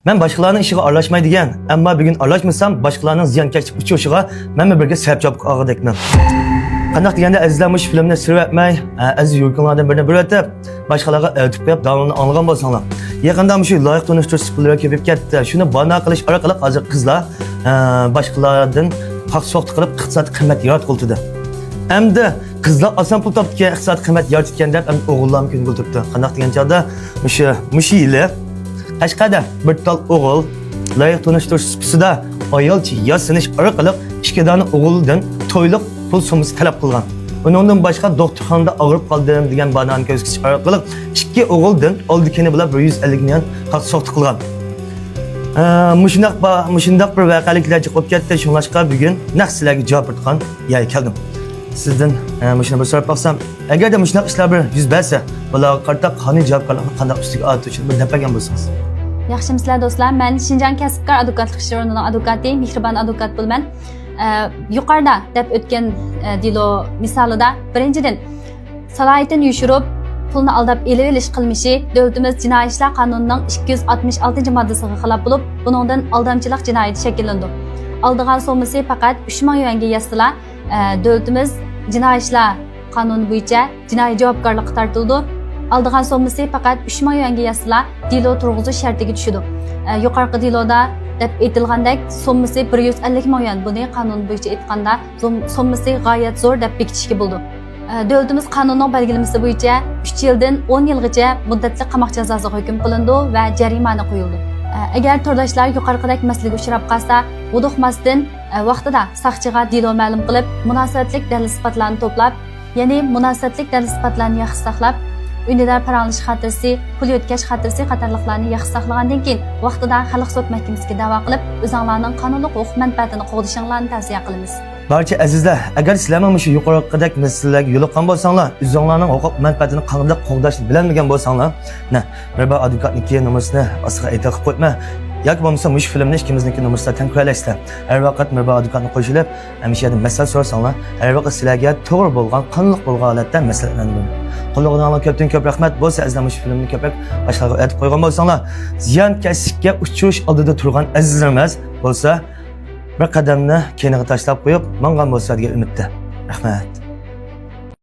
Ben başkalarının işine aralashmaydigan, ammo bugun aralashmasam boshqalarning ziyonkashlik uchishiga men birga sabab og'idekman. Qanday deganda azizlar mush filmni sirib etmay, aziz yurtlardan birini biratib, boshqalarga aytib qo'yib davomini anglagan bo'lsanglar. Yaqinda shu loyiq to'nishtirish sifatlari ko'payib ketdi. Shuni bana qilish orqali hozir qizlar boshqalardan haq-so'qti qilib iqtisodiy qiymat yaratib Endi qizlar oson pul topgan iqtisodiy qiymat yaratgan deb o'g'illar kun bo'ltiribdi. Qanday degan chog'da mush yili Qashqada bir tal o'g'il loyiq to'nishtirish sifatida ayolchi yasinish orqali ikki dona o'g'ildan to'yliq pul summasi talab qilgan. Undan boshqa doktorxonada og'rib qoldim degan banani ko'zgich orqali ikki o'g'ildan oldikini bilan 150 million haq-so'qti qilgan. Mushundaq bir voqealiklar chiqib ketdi. Shunlashqa bugun naq sizlarga javob bergan yayi keldim. Sizdan mushuni bir so'rab baksam, agarda mushunaq ishlar bir yuz bersa, bularga qarata qonuniy javobgarlikni qanday ustiga olib uchun bir dapagan bo'lsangiz. Yaxshimisilar do'stlar, men Shinjon kasbkor advokatlik ishlarining advokati, mehribon advokat bo'lman. Yuqorida deb o'tgan dilo misolida birinchidan salohiyatini yushirib pulni aldab elib olish qilmishi davlatimiz jinoiy ishlar qonunining 266-moddasiga xilof bo'lib, buningdan aldamchilik jinoyati shakllandi. Aldigan so'masi faqat 3 ming yuanga yasila davlatimiz jinoiy ishlar qonuni bo'yicha jinoiy javobgarlikka tortildi. Aldigan so'masi faqat 3 ming yuanga yasila dilo turg'izish shartiga tushdi. Yuqorqi diloda deb aytilgandek so'mmasi 150 ming yuan. Buni qonun bo'yicha aytganda so'mmasi g'oyat zo'r deb bekitishga bo'ldi. Davlatimiz qonunining belgilamasi bo'yicha 3 yildan 10 yilgacha muddatli qamoq jazosiga hukm qilindi va jarimani qo'yildi. Agar turdoshlar yuqorqidagi masalaga uchrab qolsa, uduqmasdan vaqtida soqchiga dilo ma'lum qilib, munosabatlik dalil sifatlarni to'plab, ya'ni munosabatlik dalil sifatlarni yaxshi saqlab, undidar paranglish xotirasi, pul yotkash xotirasi qatorliqlarni yaxshi saqlagandan keyin vaqtida xalq sud mahkamasiga da'vo qilib, o'zinglarning qonunli huquq manfaatini qo'g'dishinglarni tavsiya qilamiz. Barcha azizlar, agar sizlar shu yuqoridagi masalalarga yo'liqqan bo'lsanglar, o'zinglarning huquq manfaatini qanday qo'g'dashni bilmagan bo'lsanglar, birbar advokatniki nomusini ostiga aytib qo'yma. yoki bo'lmasa mush filmni ikkimizniki nomusida tanqidlaysizlar. Har vaqt birbar advokatni qo'shilib, hamishada masala so'rasanglar, har vaqt sizlarga to'g'ri bo'lgan, qonuniy bo'lgan holatda masalalarni qo'llag'inglarga ko'pdan ko'p rahmat bo'lsa, azizlar shu filmni ko'proq boshqalarga aytib qo'ygan bo'lsanglar, ziyonkashlikka uchirish oldida turgan azizlarimiz bo'lsa, bir qadamni keyinga tashlab qo'yib, mangan bo'lsa degan umidda. Rahmat.